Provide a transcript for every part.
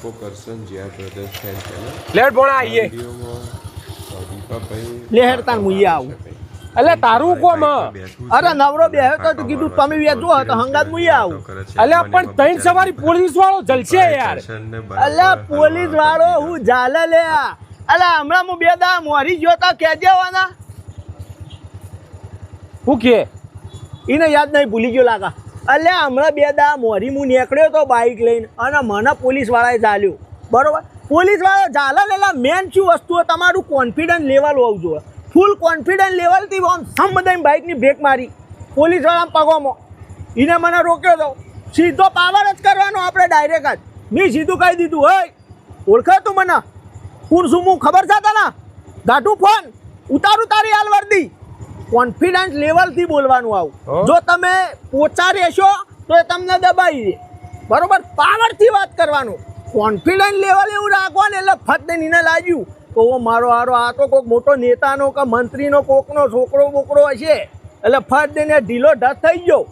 આપકો કરશન GR brothers fan channel લેટ બોણા આઈએ દીપાભાઈ લેહેર તાર મુઈએ આવું અલે તારું કોમ અરે નવરો બેહ્યો તો કીધું તમે વેચો તો હંગાત મુઈએ આવું અલે પણ ત્રણ સવારી પોલીસ વાળો જલશે યાર અલે પોલીસ વાળો હું જાલે લે અલે હમણાં હું બે દા મોરી ગયો તો કેજે વાના હું કે એને યાદ નહીં ભૂલી ગયો લાગા અલે હમણાં બે દા મોરી હું નીકળ્યો તો બાઇક લઈને અને મને પોલીસ વાળાએ ચાલ્યો બરોબર પોલીસ વાળો ઝાલા લેલા મેન શું વસ્તુ તમારું કોન્ફિડન્સ લેવલ હોવું જોઈએ ફૂલ કોન્ફિડન્સ લેવલથી આમ સમબધાઈ બાઇકની બ્રેક મારી પોલીસ વાળા પગોમાં એને મને રોક્યો તો સીધો પાવર જ કરવાનો આપણે ડાયરેક્ટ જ મેં સીધું કહી દીધું હોય ઓળખે તું મને કોણ શું હું ખબર છે તને ગાઢું ફોન ઉતારું તારી હાલ વર્દી કોન્ફિડન્સ લેવલથી બોલવાનું આવું જો તમે પોચા રહેશો તો એ તમને દબાઈ દે બરોબર પાવરથી વાત કરવાનું કોન્ફિડન્સ લેવલ એવું રાખવાનું એટલે ફટ દઈને એને લાગ્યું તો મારો હારો આ તો કોઈક મોટો નેતાનો કે મંત્રીનો કોકનો છોકરો બોકરો હશે એટલે ફટ દઈને ઢીલો ઢસ થઈ ગયો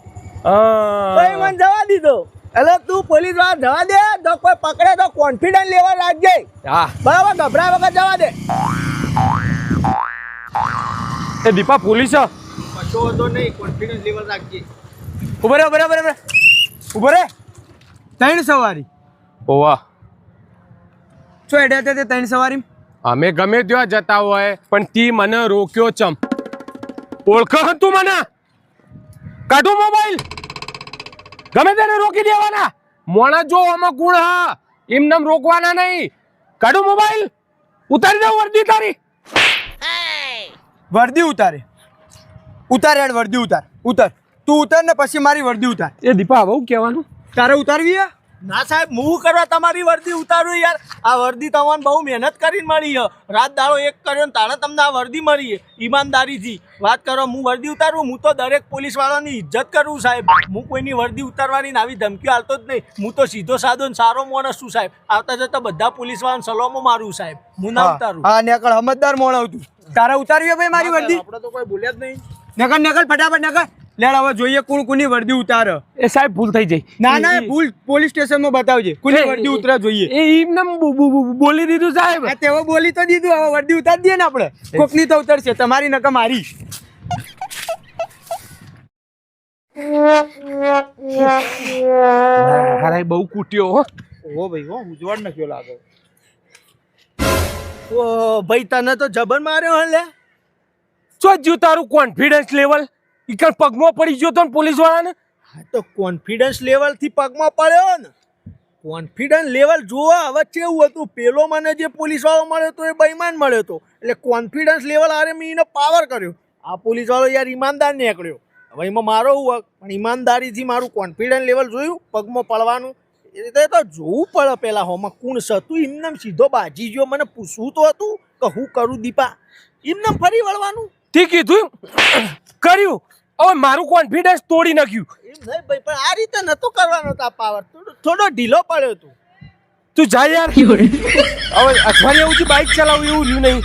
પછી મને જવા દીધો એટલે તું પોલીસ વાળા જવા દે તો કોઈ પકડે તો કોન્ફિડન્સ લેવલ રાખજે બરાબર ગભરાય વગર જવા દે એ દીપા પોલીસ કશો વાંધો નહીં કોન્ફિડન્સ લેવલ રાખજે ઉભો રે ઉભો રે ત્રણ સવારી ઓવા શું હેડ્યા તે ત્રણ સવારી અમે ગમે ત્યાં જતા હોય પણ તી મને રોક્યો ચમ ઓળખ તું મને કાઢો મોબાઈલ ગમે તેને રોકી દેવાના મોણા જો આમાં ગુણ હા એમ રોકવાના નહીં કાઢો મોબાઈલ ઉતારી દે વર્દી તારી વર્દી ઉતાર હેડ વર્દી ઉતાર તું ઉતાર ને પછી મારી વર્દી ઉતાર એ દીપા બહુ કહેવાનું તારે ઉતારવી હે ના સાહેબ હું કરવા તમારી વર્દી ઉતારું યાર આ વર્દી તમને બહુ મહેનત કરીને મળી છે રાત દાડો એક કર્યો ને તાણે તમને આ વર્દી મળી છે ઈમાનદારીથી વાત કરો હું વર્દી ઉતારું હું તો દરેક પોલીસ વાળાની ઇજ્જત કરું સાહેબ હું કોઈની વર્દી ઉતારવાની આવી ધમકીઓ હાલતો જ નહીં હું તો સીધો સાદો ને સારો માણસ છું સાહેબ આવતા જતા બધા પોલીસ વાળાને સલામો મારું સાહેબ હું ના ઉતારું હા નેકળ સમજદાર મોણ આવતું તારે ઉતારવી ભાઈ મારી વર્દી આપણે તો કોઈ બોલ્યા જ નહીં નેકળ ફટાફટ નેકળ લેડ હવે જોઈએ કોની વર્દી ઉતારે એ સાહેબ ભૂલ થઈ જાય ના ભૂલ પોલીસ સ્ટેશનમાં બતાવજે કોની વર્દી ઉતરા જોઈએ એ એમને બોલી દીધું સાહેબ આ તેઓ બોલી તો દીધું હવે વર્દી ઉતારી દઈએ ને આપણે કોકની તો ઉતરશે તમારી નકા મારી હારાય બહુ કૂટ્યો હો ઓ ભાઈ હો ઉજવાડ નખ્યો લાગે ઓ ભાઈ તને તો જબર માર્યો હલે ચો જ્યું તારું કોન્ફિડન્સ લેવલ ઈકણ પગમાં પડી ગયો તો પોલીસ વાળાને હા તો કોન્ફિડન્સ લેવલથી પગમાં પડ્યો ને કોન્ફિડન્સ લેવલ જોવા હવે કેવું હતું પેલો મને જે પોલીસ વાળો મળ્યો તો એ બેઈમાન મળ્યો હતો એટલે કોન્ફિડન્સ લેવલ આરે મેં એને પાવર કર્યો આ પોલીસ વાળો યાર ઈમાનદાર નીકળ્યો હવે એમાં મારો હક પણ ઈમાનદારીથી મારું કોન્ફિડન્સ લેવલ જોયું પગમાં પડવાનું એ તો જોવું પડે પહેલાં હોમાં કોણ છે તું એમને સીધો બાજી ગયો મને પૂછવું તો હતું કે હું કરું દીપા એમને ફરી વળવાનું તે કીધું કર્યું હવે મારું કોન્ફિડન્સ તોડી નાખ્યું એમ નહીં ભાઈ પણ આ રીતે નતો કરવાનો આ પાવર થોડો ઢીલો પડ્યો તું તું જા યાર હવે અઠવાડિયા સુધી બાઇક ચલાવું એવું રહ્યું નહીં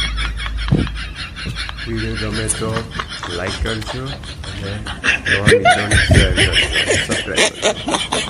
વિડીયો ગમે તો લાઈક કરજો અને નવા મિત્રોને શેર કરજો સબસ્ક્રાઈબ કરજો